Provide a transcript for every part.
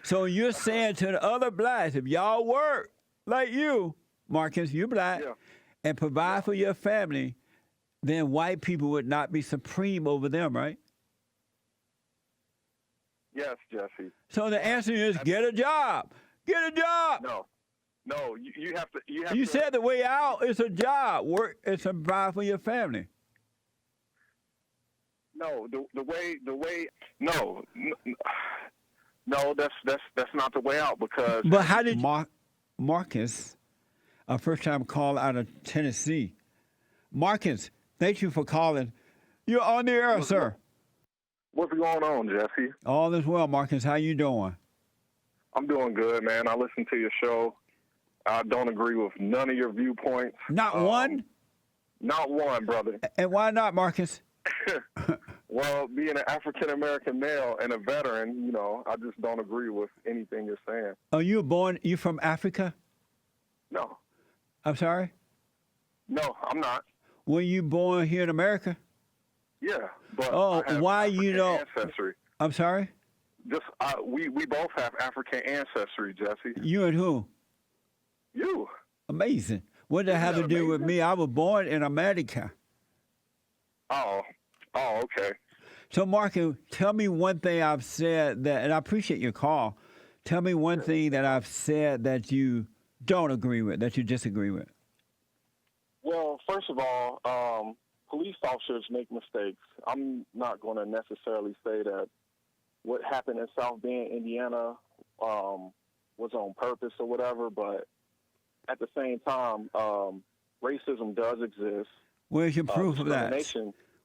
So you're saying to the other blacks, if y'all work like you, Marcus, you black, Yeah. and provide for your family, then white people would not be supreme over them, right? Yes, Jesse. So the answer is get a job. Get a job. No. No, you have to. You have You to. said the way out is a job. Work and provide for your family. No, the way. No, no, that's not the way out because. But how did Marcus, a first-time call out of Tennessee? Marcus, thank you for calling. You're on the air, sir. What's going on, Jesse? All is well, Marcus. How you doing? I'm doing good, man. I listen to your show. I don't agree with none of your viewpoints. Not one? Not one, brother. And why not, Marcus? Well, being an African-American male and a veteran, I just don't agree with anything you're saying. Are you you from Africa? No. I'm sorry? No, I'm not. Were you born here in America? Yeah, but Oh, I have why African ancestry. I'm sorry? Just we both have African ancestry, Jesse. You and who? You. Amazing. What does that have to do with me? I was born in America. Oh, okay. So, Marcus, tell me one thing I've said that, and I appreciate your call. Tell me one thing that I've said that you don't agree with, that you disagree with. Well, first of all, police officers make mistakes. I'm not going to necessarily say that what happened in South Bend, Indiana, was on purpose or whatever, but at the same time, racism does exist. Where's your proof of that?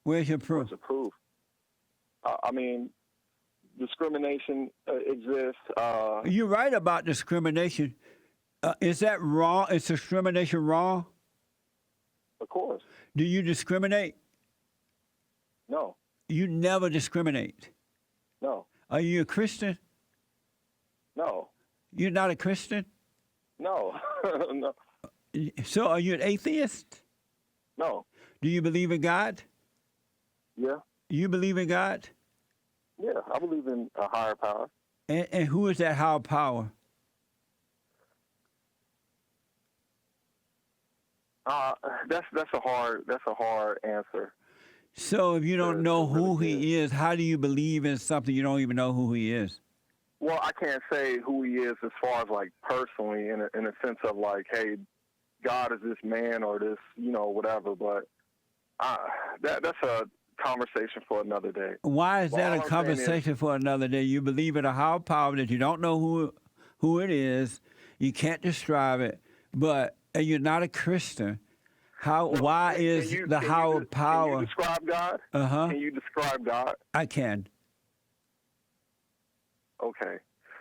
Where's your proof? Where's the proof? I mean, discrimination exists. You're right about discrimination. Is that wrong? Is discrimination wrong? Of course. Do you discriminate? No. You never discriminate. No. Are you a Christian? No. You're not a Christian? No. No. So are you an atheist? No. Do you believe in God? Yeah. You believe in God? Yeah, I believe in a higher power. And who is that higher power? That's a hard answer. So if you don't know who he is, how do you believe in something you don't even know who he is? Well, I can't say who he is as far as like personally in a sense of like, hey, God is this man or this, whatever. But that's a conversation for another day. Why is that a conversation for another day? You believe in a higher power that you don't know who it is. You can't describe it, but you're not a Christian. Why is the higher power? Can you describe God? Uh-huh. Can you describe God? I can. Okay.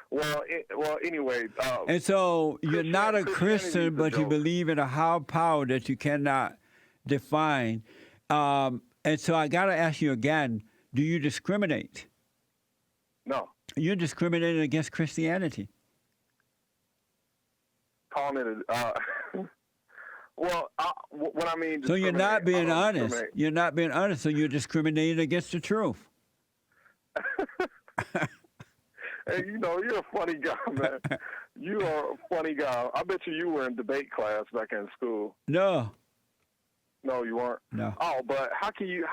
Well, anyway. And so you're not a Christian, but you believe in a higher power that you cannot define. And so I got to ask you again, do you discriminate? No. You're discriminating against Christianity. Calling it well, what I mean... So you're not being honest. You're not being honest, so you're discriminating against the truth. Hey, you're a funny guy, man. You are a funny guy. I bet you were in debate class back in school. No. No, you weren't? No. Oh, but how can you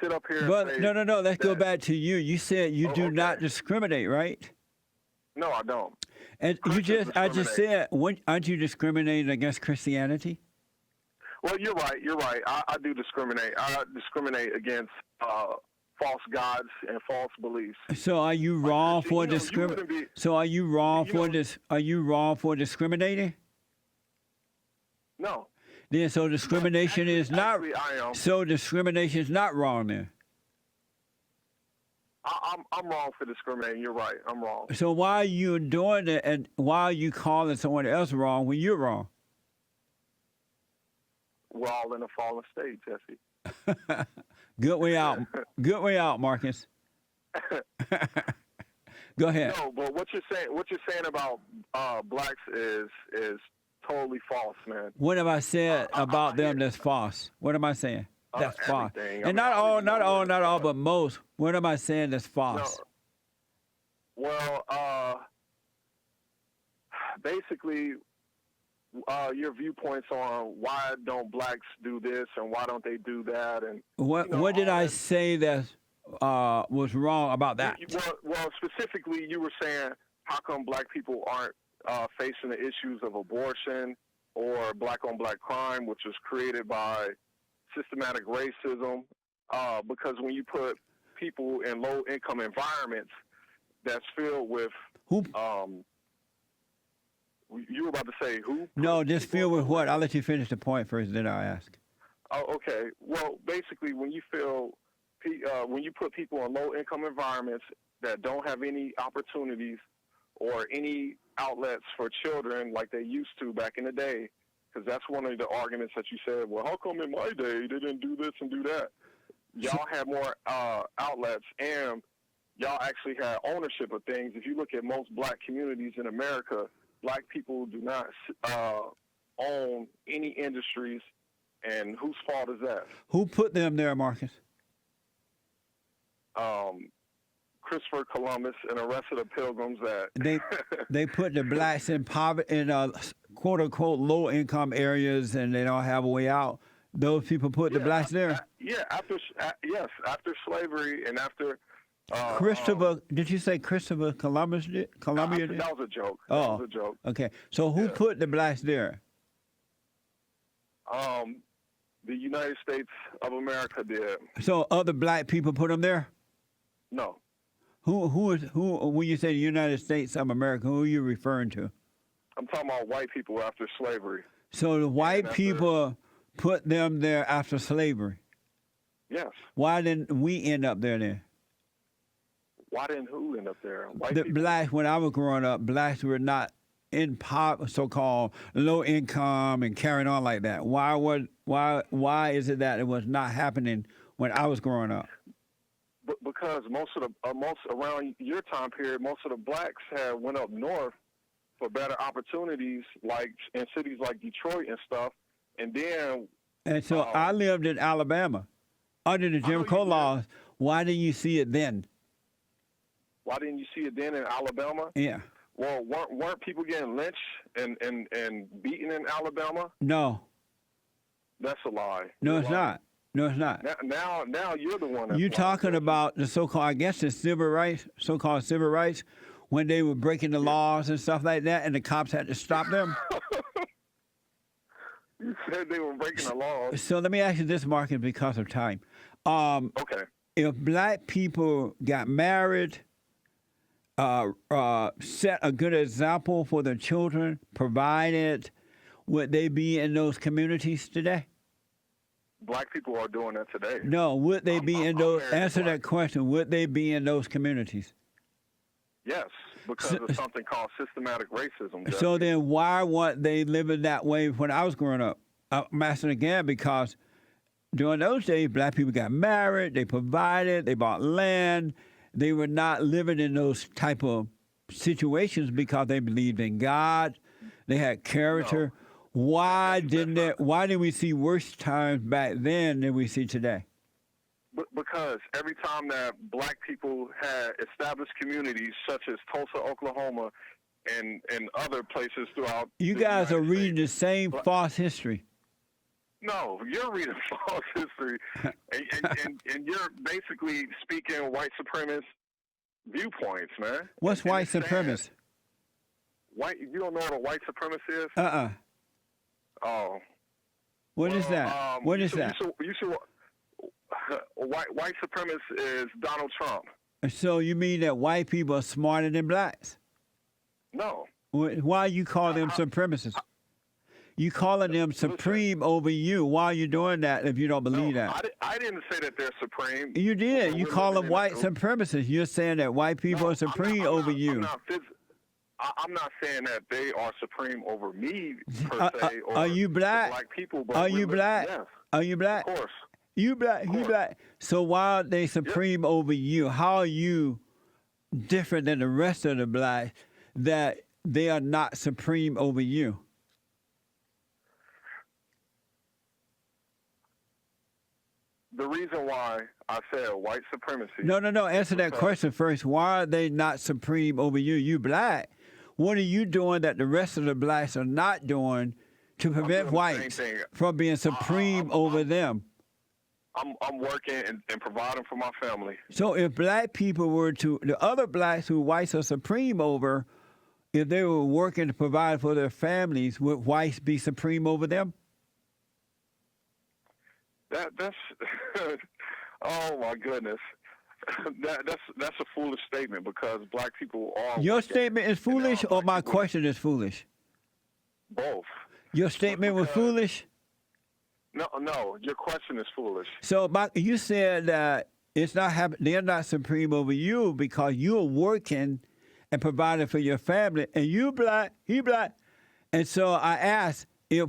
sit up here but and say... No. Let's go back to you. You said you do not discriminate, right? No, I don't. And I just said, aren't you discriminating against Christianity? Well, you're right. I do discriminate. I discriminate against false gods and false beliefs. So are you wrong for discriminating? So are you wrong for this? Are you wrong for discriminating? No. Then so discrimination is not. Actually, I am. So discrimination is not wrong then. I'm wrong for discriminating. You're right. I'm wrong. So why are you doing it, and why are you calling someone else wrong when you're wrong? We're all in a fallen state, Jesse. Good way out. Good way out, Marcus. Go ahead. No, but what you're saying about blacks is totally false, man. What have I said about them that's false? What am I saying? That's false. And not all, but most. What am I saying that's false? No. Well, basically, your viewpoints on why don't blacks do this and why don't they do that, and What did I say that was wrong about that? Well, specifically, you were saying how come black people aren't facing the issues of abortion or black-on-black crime, which was created by systematic racism, because when you put people in low-income environments that's filled with Who? You were about to say who? No, just filled with what? I'll let you finish the point first, then I'll ask. Oh, okay. Well, basically, when you put people in low-income environments that don't have any opportunities or any outlets for children like they used to back in the day, because that's one of the arguments that you said, well, how come in my day they didn't do this and do that? Y'all had more outlets, and y'all actually had ownership of things. If you look at most black communities in America, black people do not own any industries, and whose fault is that? Who put them there, Marcus? Christopher Columbus and the rest of the pilgrims that they put the blacks in poverty in quote unquote low income areas, and they don't have a way out. Those people put the blacks there. After slavery and after Christopher. Did you say Christopher Columbus did? Columbia did? That was a joke. Oh, that was a joke. Okay. So who put the blacks there? The United States of America did. So other black people put them there? No. Who when you say the United States of America, who are you referring to? I'm talking about white people after slavery. So the white people put them there after slavery? Yes. Why didn't we end up there then? Why didn't who end up there? Blacks, when I was growing up, blacks were not in so-called low income and carrying on like that. Why is it that it was not happening when I was growing up? Because most around your time period, most of the blacks had went up north for better opportunities, like in cities like Detroit and stuff. And so I lived in Alabama under the Jim Crow laws. Why didn't you see it then? Why didn't you see it then in Alabama? Yeah. Well, weren't people getting lynched and beaten in Alabama? No. That's a lie. No, it's not. No, it's not. Now you're the one. You talking about the so-called, I guess, the civil rights, so-called civil rights, when they were breaking the laws and stuff like that, and the cops had to stop them? You said they were breaking the laws. So let me ask you this, Marcus, because of time. Okay. If black people got married, set a good example for their children, provided, would they be in those communities today? Black people are doing that today. No, would they be in those? Answer that question. Would they be in those communities? Yes, because of something called systematic racism. Jesse. So then, why weren't they living that way when I was growing up? I'm asking again because during those days, black people got married, they provided, they bought land. They were not living in those type of situations because they believed in God. They had character. No. Why didn't we see worse times back then than we see today? Because every time that black people had established communities such as Tulsa, Oklahoma, and other places throughout you guys are reading the same false history. No, you're reading false history, and you're basically speaking white supremacist viewpoints, man. What's white supremacist? You don't know what a white supremacist is? Oh. What is that? What is that? White supremacist is Donald Trump. So you mean that white people are smarter than blacks? No. Why you call them supremacists? You calling them supreme over you. Why are you doing that if you don't believe that? I didn't say that they're supreme. You did. You call them white supremacists. You're saying that white people are supreme over you. I'm not saying that they are supreme over me, per se. Or are you black? Black people, but are you black? Yes. Are you black? Of course. You black. You black. So why are they supreme over you? How are you different than the rest of the blacks that they are not supreme over you? The reason why I said white supremacy. No. Answer that question first. Why are they not supreme over you? You black. What are you doing that the rest of the blacks are not doing to prevent whites from being supreme over them? I'm working and providing for my family. So if black people were to, the other blacks who whites are supreme over, if they were working to provide for their families, would whites be supreme over them? That's oh my goodness. That's a foolish statement because black people are. Your statement is foolish, or my question is foolish? Both. Your statement was foolish? No, your question is foolish. So you said that it's not they're not supreme over you because you're working and providing for your family, and you black, he black. And so I asked, if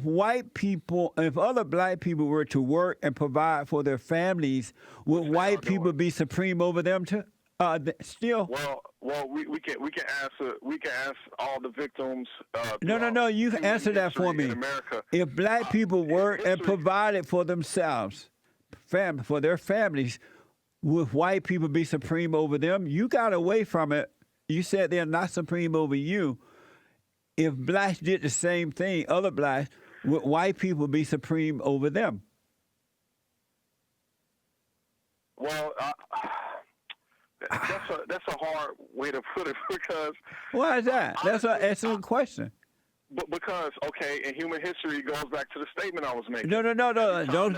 other black people were to work and provide for their families, would white people be supreme over them too? Still? Well, we can ask all the victims. No. You can answer that for me. If black people work and provided for themselves, for their families, would white people be supreme over them? You got away from it. You said they're not supreme over you. If blacks did the same thing, other blacks, would white people be supreme over them? Well, that's a hard way to put it because. Why is that? That's an excellent question. But because in human history, it goes back to the statement I was making. No.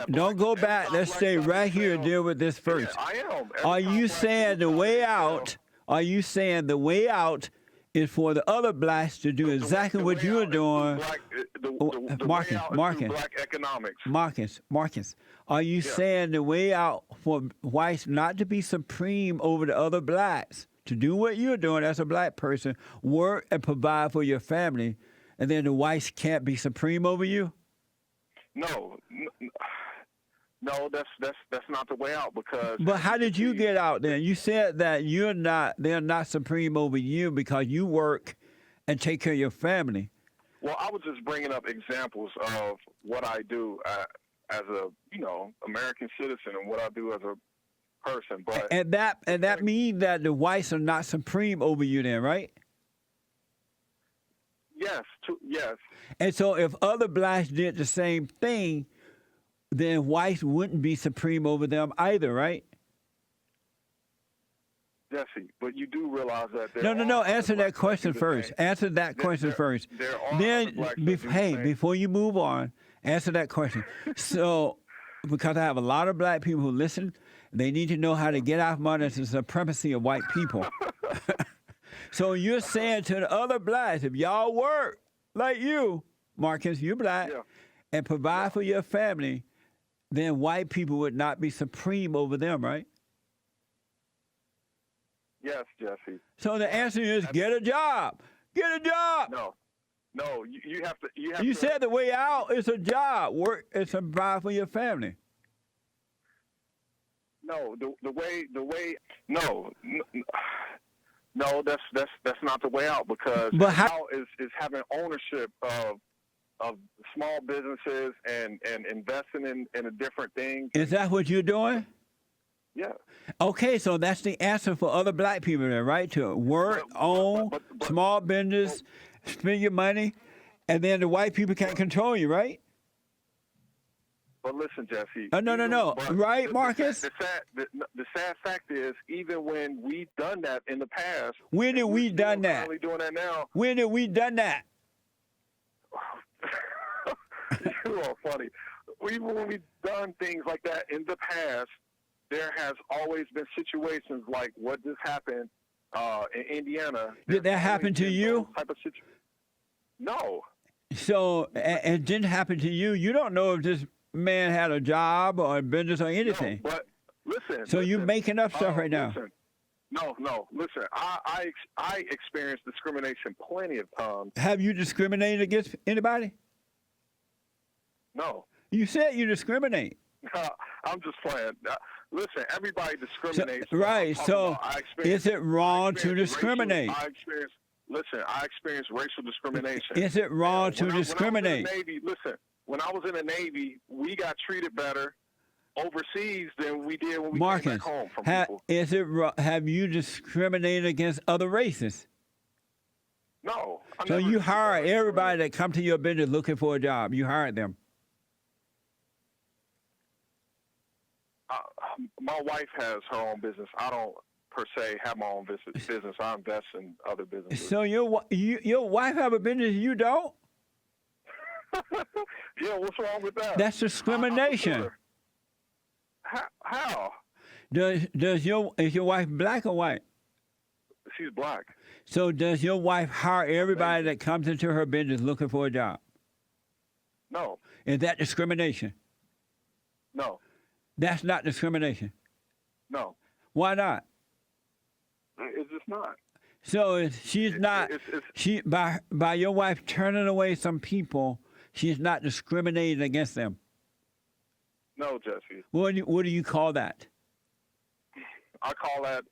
Don't go back. Let's stay right here and deal with this first. Yeah, I am. Are you saying the way out? Are you saying the way out is for the other blacks to do exactly what you're doing? Marcus, are you saying the way out for whites not to be supreme over the other blacks, to do what you're doing as a black person, work and provide for your family, and then the whites can't be supreme over you? No, that's not the way out because. But how did you get out then? You said that they're not supreme over you because you work and take care of your family. Well, I was just bringing up examples of what I do as a American citizen and what I do as a person. But and that means that the whites are not supreme over you then, right? Yes. And so if other blacks did the same thing, then whites wouldn't be supreme over them either, right? Jesse, but you do realize that No. Answer that question first. Answer that question first. Then, before you move on, answer that question. So, because I have a lot of black people who listen, they need to know how to get out from under the supremacy of white people. So you're saying to the other blacks, if y'all work like you, Marcus, you black, and provide for your family, then white people would not be supreme over them, right? Yes, Jesse. So the answer is get a job. Get a job. No. You have to. You said the way out is a job. Work and provide for your family. No, the way. No, that's not the way out because how is having ownership of small businesses and investing in a different thing. Is that what you're doing? Yeah. Okay, so that's the answer for other black people there, right? To work, own, small business, spend your money, and then the white people can't control you, right? But listen, Jesse. No. Right, Marcus? The sad fact is, even when we've done that in the past. When did we done that? We're doing that now. When did we done that? You are funny. Even when we've done things like that in the past, there has always been situations like what just happened in Indiana. Did that happen to you? No. So it didn't happen to you. You don't know if this man had a job or a business or anything. No, but listen. So you're making up stuff right now. Listen. No. Listen, I experienced discrimination plenty of times. Have you discriminated against anybody? No. You said you discriminate. I'm just playing. Listen, everybody discriminates. Right. So is it wrong to discriminate? I experienced racial discrimination. Is it wrong to discriminate? When I was in the Navy, we got treated better overseas than we did when we Marcus, came back home from people. Have you discriminated against other races? No. I So never you hire discriminate. everybody that come to your business looking for a job. You hired them. My wife has her own business. I don't per se have my own business. I invest in other businesses. So your wife have a business, you don't? Yeah, what's wrong with that? That's discrimination. How? Is your wife black or white? She's black. So does your wife hire everybody that comes into her business looking for a job? No. Is that discrimination? No. That's not discrimination. No. Why not? It's just not. So she's not. She by your wife turning away some people, she's not discriminating against them. No, Jesse. What do you call that? I call that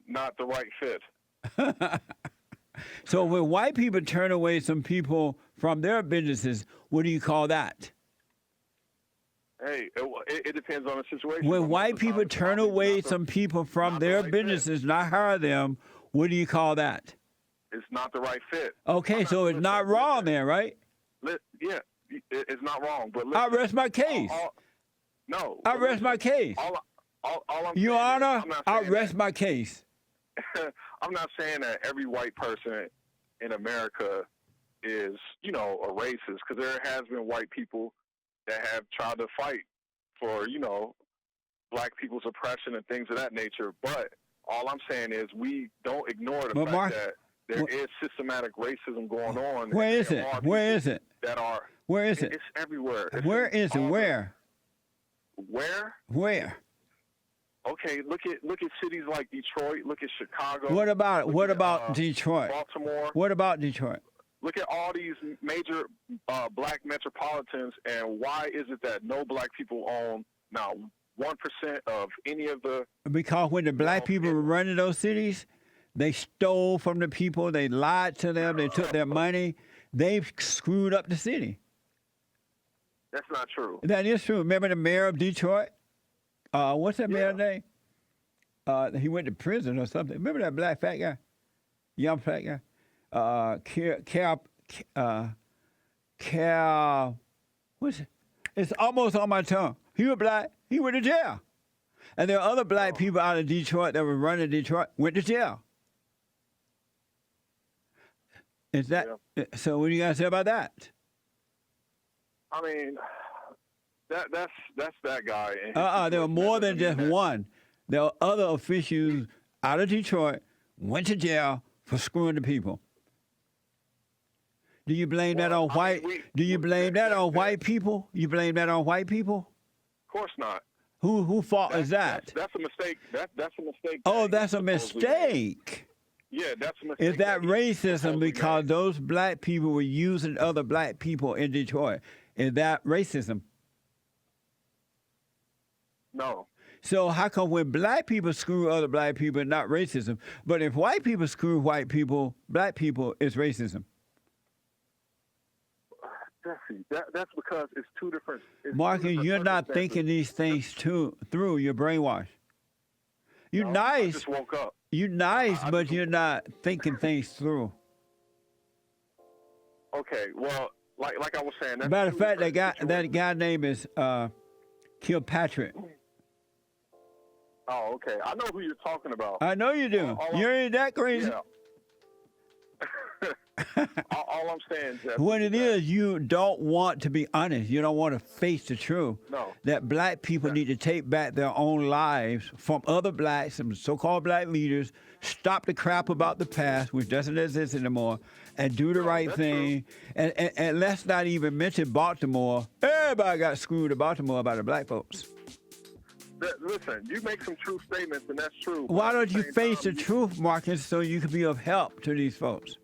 not the right fit. So when white people turn away some people from their businesses, what do you call that? Hey, it depends on the situation. When white people turn away some people from their businesses, not hire them, what do you call that? It's not the right fit. Okay, so it's not wrong then, right? Yeah, it's not wrong. But I rest my case. No. I rest my case. All I'm Your saying Honor, is, I rest my case. I'm not saying that every white person in America is, a racist, because there has been white people that have tried to fight for, black people's oppression and things of that nature. But all I'm saying is we don't ignore the fact that there is systematic racism going on. Where is it? Where is it? Where is it? It's everywhere. Where is it? Where? Where? Where? Okay, look at cities like Detroit. Look at Chicago. What about Detroit? Baltimore. What about Detroit? Look at all these major black metropolitans, and why is it that no black people own now 1% of any of the? Because when the black people were running those cities, they stole from the people. They lied to them. They took their money. They screwed up the city. That's not true. That is true. Remember the mayor of Detroit? What's that mayor's name? He went to prison or something. Remember that black fat guy? Young fat guy? What's it? It's almost on my tongue. He was black. He went to jail. And there are other black people out of Detroit that were running Detroit, went to jail. Is that so? What do you guys say about that? I mean, that's that guy. There were more than just one. There were other officials out of Detroit went to jail for screwing the people. Do you blame that on white? Do you blame that on white people? You blame that on white people? Of course not. Who fault is that? That's a mistake. That's a mistake. Oh, that's a mistake. Yeah, that's a mistake. Is that racism because those black people were using other black people in Detroit? Is that racism? No. So how come when black people screw other black people, not racism? But if white people screw white people, black people, it's racism? Jesse, that's because it's two different. Marcus, you're not thinking these things through. You're brainwashed. You're nice. I just woke up. You're nice, but you're not thinking things through. Okay, well, like I was saying. Matter of fact, that guy name is Kilpatrick. Oh, okay. I know who you're talking about. I know you do. You ain't that crazy. Yeah. all I'm saying, Jeff, what it is, you don't want to be honest. You don't want to face the truth. No. That black people need to take back their own lives from other blacks, some so-called black leaders, stop the crap about the past, which doesn't exist anymore, and do the right thing. And let's not even mention Baltimore. Everybody got screwed in Baltimore by the black folks. Listen, you make some true statements, and that's true. Why don't you face the truth, Marcus, so you can be of help to these folks?